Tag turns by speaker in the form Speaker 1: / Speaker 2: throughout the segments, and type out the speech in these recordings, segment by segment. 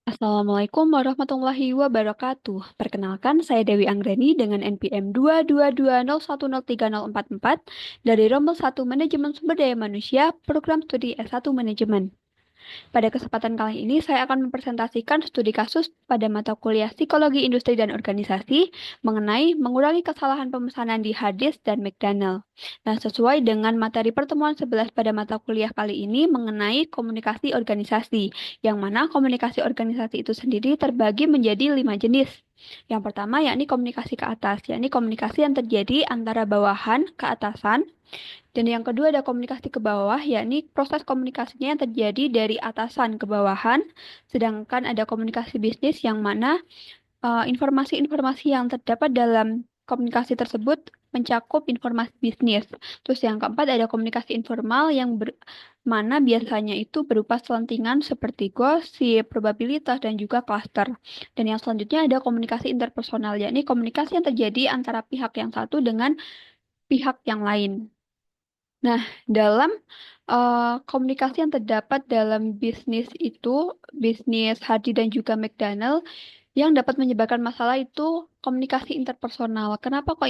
Speaker 1: Assalamualaikum warahmatullahi wabarakatuh. Perkenalkan, saya Dewi Anggreni dengan NPM 22201030444 dari Rombel 1 Manajemen Sumber Daya Manusia, Program Studi S1 Manajemen. Pada kesempatan kali ini, saya akan mempresentasikan studi kasus pada mata kuliah Psikologi Industri dan Organisasi mengenai mengurangi kesalahan pemesanan di harddisk dan McDonald. Nah, sesuai dengan materi pertemuan 11 pada mata kuliah kali ini mengenai komunikasi organisasi, yang mana komunikasi organisasi itu sendiri terbagi menjadi 5 jenis. Yang pertama yakni komunikasi ke atas, yakni komunikasi yang terjadi antara bawahan ke atasan, dan yang kedua ada komunikasi ke bawah, yakni proses komunikasinya yang terjadi dari atasan ke bawahan. Sedangkan ada komunikasi bisnis yang mana informasi-informasi yang terdapat dalam komunikasi tersebut mencakup informasi bisnis. Terus yang keempat ada komunikasi informal yang mana biasanya itu berupa selentingan seperti gosip, probabilitas, dan juga klaster. Dan yang selanjutnya ada komunikasi interpersonal, yakni komunikasi yang terjadi antara pihak yang satu dengan pihak yang lain. Nah, dalam komunikasi yang terdapat dalam bisnis itu, bisnis Hardy dan juga McDonald, yang dapat menyebabkan masalah itu komunikasi interpersonal. Kenapa kok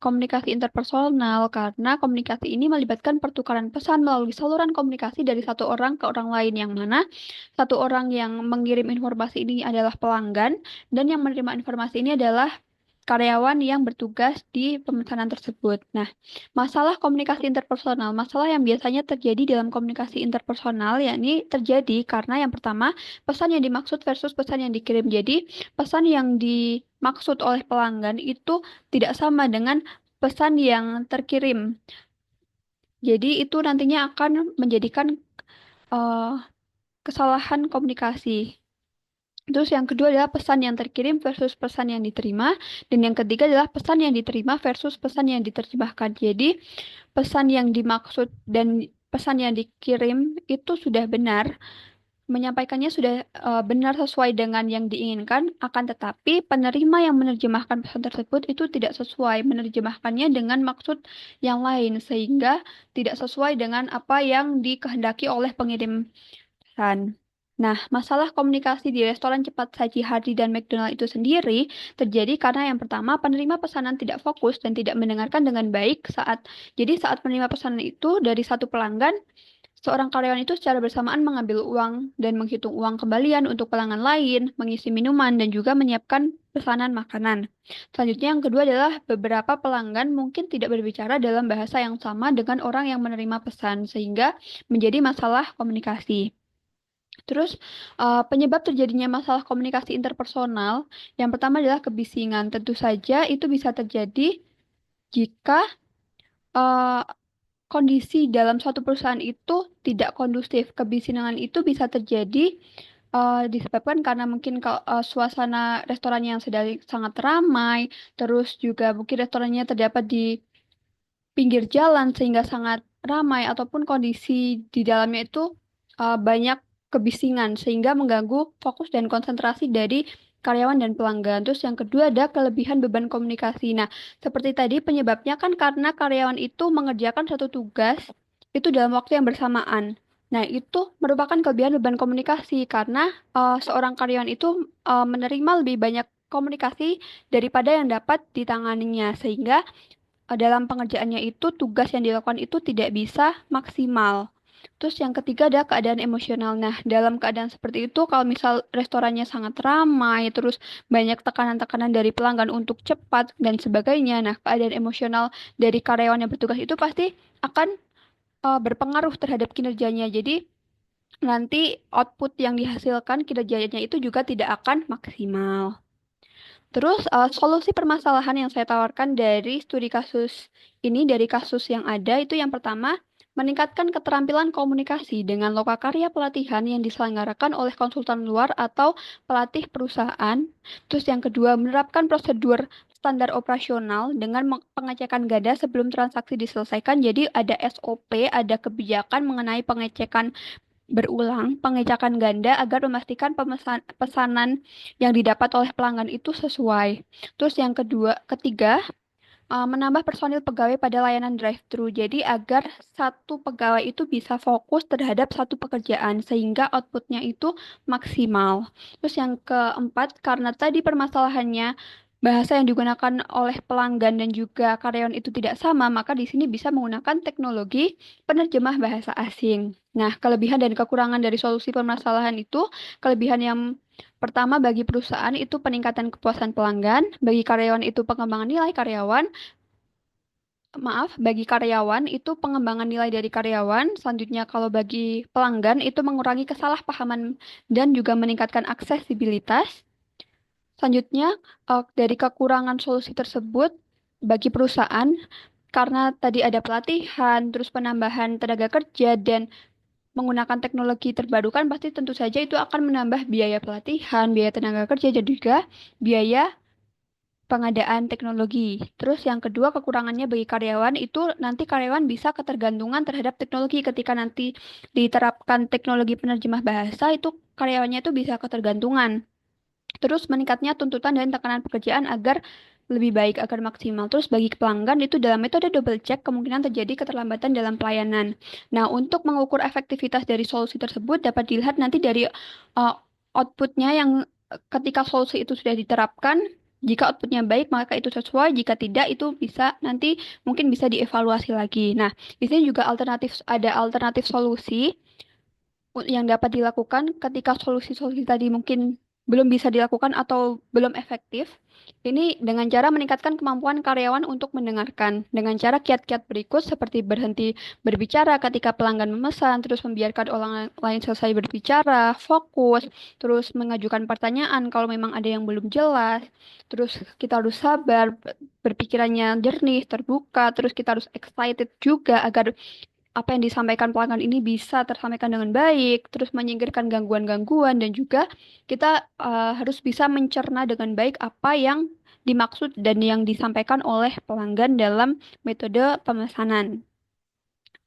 Speaker 1: komunikasi interpersonal? Karena komunikasi ini melibatkan pertukaran pesan melalui saluran komunikasi dari satu orang ke orang lain, yang mana satu orang yang mengirim informasi ini adalah pelanggan, dan yang menerima informasi ini adalah karyawan yang bertugas di pemesanan tersebut. Nah, masalah komunikasi interpersonal, masalah yang biasanya terjadi dalam komunikasi interpersonal, yakni terjadi karena yang pertama, pesan yang dimaksud versus pesan yang dikirim. Jadi, pesan yang dimaksud oleh pelanggan itu tidak sama dengan pesan yang terkirim. Jadi, itu nantinya akan menjadikan eh, kesalahan komunikasi. Terus yang kedua adalah pesan yang terkirim versus pesan yang diterima. Dan yang ketiga adalah pesan yang diterima versus pesan yang diterjemahkan. Jadi pesan yang dimaksud dan pesan yang dikirim itu sudah benar, menyampaikannya sudah benar sesuai dengan yang diinginkan, akan tetapi penerima yang menerjemahkan pesan tersebut itu tidak sesuai, menerjemahkannya dengan maksud yang lain, sehingga tidak sesuai dengan apa yang dikehendaki oleh pengirim pesan. Nah, masalah komunikasi di restoran cepat saji Hardy dan McDonald itu sendiri terjadi karena yang pertama, penerima pesanan tidak fokus dan tidak mendengarkan dengan baik saat menerima pesanan itu dari satu pelanggan, seorang karyawan itu secara bersamaan mengambil uang dan menghitung uang kembalian untuk pelanggan lain, mengisi minuman, dan juga menyiapkan pesanan makanan. Selanjutnya, yang kedua adalah beberapa pelanggan mungkin tidak berbicara dalam bahasa yang sama dengan orang yang menerima pesan, sehingga menjadi masalah komunikasi. Terus, penyebab terjadinya masalah komunikasi interpersonal, yang pertama adalah kebisingan. Tentu saja itu bisa terjadi jika eh, kondisi dalam suatu perusahaan itu tidak kondusif. Kebisingan itu bisa terjadi disebabkan karena mungkin suasana restorannya yang sedang sangat ramai, terus juga mungkin restorannya terdapat di pinggir jalan sehingga sangat ramai, ataupun kondisi di dalamnya itu banyak kebisingan sehingga mengganggu fokus dan konsentrasi dari karyawan dan pelanggan. Terus yang kedua ada kelebihan beban komunikasi. Nah, seperti tadi penyebabnya kan karena karyawan itu mengerjakan satu tugas itu dalam waktu yang bersamaan. Nah, itu merupakan kelebihan beban komunikasi karena seorang karyawan itu menerima lebih banyak komunikasi daripada yang dapat ditanganinya, sehingga dalam pengerjaannya itu tugas yang dilakukan itu tidak bisa maksimal. Terus yang ketiga ada keadaan emosional. Nah, dalam keadaan seperti itu, kalau misal restorannya sangat ramai, terus banyak tekanan-tekanan dari pelanggan untuk cepat dan sebagainya, nah keadaan emosional dari karyawan yang bertugas itu pasti akan berpengaruh terhadap kinerjanya. Jadi nanti output yang dihasilkan kinerjanya itu juga tidak akan maksimal. Terus, solusi permasalahan yang saya tawarkan dari studi kasus ini, dari kasus yang ada, itu yang pertama, meningkatkan keterampilan komunikasi dengan lokakarya pelatihan yang diselenggarakan oleh konsultan luar atau pelatih perusahaan. Terus yang kedua, menerapkan prosedur standar operasional dengan pengecekan ganda sebelum transaksi diselesaikan. Jadi ada SOP, ada kebijakan mengenai pengecekan berulang, pengecekan ganda agar memastikan pesanan yang didapat oleh pelanggan itu sesuai. Terus yang ketiga, Menambah personil pegawai pada layanan drive-thru. Jadi agar satu pegawai itu bisa fokus terhadap satu pekerjaan sehingga outputnya itu maksimal. Terus yang keempat, karena tadi permasalahannya bahasa yang digunakan oleh pelanggan dan juga karyawan itu tidak sama, maka di sini bisa menggunakan teknologi penerjemah bahasa asing. Nah, kelebihan dan kekurangan dari solusi permasalahan itu, kelebihan yang pertama bagi perusahaan itu peningkatan kepuasan pelanggan, bagi karyawan itu pengembangan nilai karyawan, bagi karyawan itu pengembangan nilai dari karyawan. Selanjutnya, kalau bagi pelanggan itu mengurangi kesalahpahaman dan juga meningkatkan aksesibilitas. Selanjutnya, dari kekurangan solusi tersebut bagi perusahaan, karena tadi ada pelatihan, terus penambahan tenaga kerja, dan menggunakan teknologi terbarukan, pasti tentu saja itu akan menambah biaya pelatihan, biaya tenaga kerja, dan juga biaya pengadaan teknologi. Terus yang kedua kekurangannya bagi karyawan itu nanti karyawan bisa ketergantungan terhadap teknologi ketika nanti diterapkan teknologi penerjemah bahasa itu karyawannya itu bisa ketergantungan. Terus meningkatnya tuntutan dan tekanan pekerjaan agar lebih baik, agar maksimal. Terus bagi pelanggan itu dalam metode double check kemungkinan terjadi keterlambatan dalam pelayanan. Nah, untuk mengukur efektivitas dari solusi tersebut dapat dilihat nanti dari outputnya yang ketika solusi itu sudah diterapkan, jika outputnya baik maka itu sesuai, jika tidak itu bisa nanti mungkin bisa dievaluasi lagi. Nah, di sini juga ada alternatif solusi yang dapat dilakukan ketika solusi-solusi tadi mungkin belum bisa dilakukan atau belum efektif. Ini dengan cara meningkatkan kemampuan karyawan untuk mendengarkan dengan cara kiat-kiat berikut seperti berhenti berbicara ketika pelanggan memesan, terus membiarkan orang lain selesai berbicara, fokus, terus mengajukan pertanyaan kalau memang ada yang belum jelas, terus kita harus sabar, berpikirannya jernih, terbuka, terus kita harus excited juga agar apa yang disampaikan pelanggan ini bisa tersampaikan dengan baik, terus menyingkirkan gangguan-gangguan, dan juga kita harus bisa mencerna dengan baik apa yang dimaksud dan yang disampaikan oleh pelanggan dalam metode pemesanan.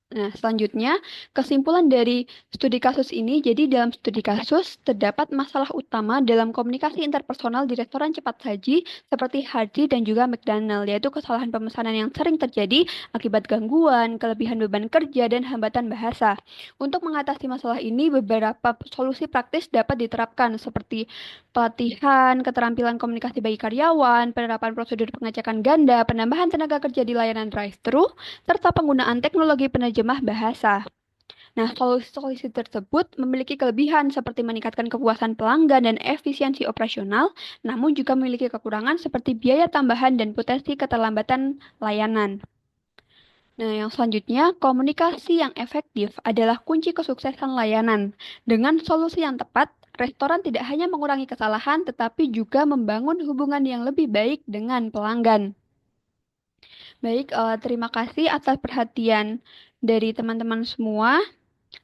Speaker 1: Nah, selanjutnya, kesimpulan dari studi kasus ini, jadi dalam studi kasus terdapat masalah utama dalam komunikasi interpersonal di restoran cepat saji seperti Hardy dan juga McDonald, yaitu kesalahan pemesanan yang sering terjadi akibat gangguan, kelebihan beban kerja, dan hambatan bahasa. Untuk mengatasi masalah ini, beberapa solusi praktis dapat diterapkan seperti pelatihan, keterampilan komunikasi bagi karyawan, penerapan prosedur pengecekan ganda, penambahan tenaga kerja di layanan drive-thru, serta penggunaan teknologi penerjemah bahasa. Nah, solusi-solusi tersebut memiliki kelebihan seperti meningkatkan kepuasan pelanggan dan efisiensi operasional, namun juga memiliki kekurangan seperti biaya tambahan dan potensi keterlambatan layanan. Nah, yang selanjutnya, komunikasi yang efektif adalah kunci kesuksesan layanan. Dengan solusi yang tepat, restoran tidak hanya mengurangi kesalahan, tetapi juga membangun hubungan yang lebih baik dengan pelanggan. Baik, terima kasih atas perhatian dari teman-teman semua.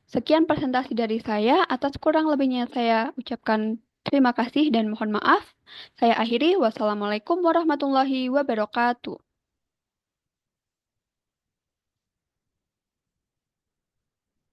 Speaker 1: Sekian presentasi dari saya. Atas kurang lebihnya saya ucapkan terima kasih dan mohon maaf. Saya akhiri. Wassalamualaikum warahmatullahi wabarakatuh.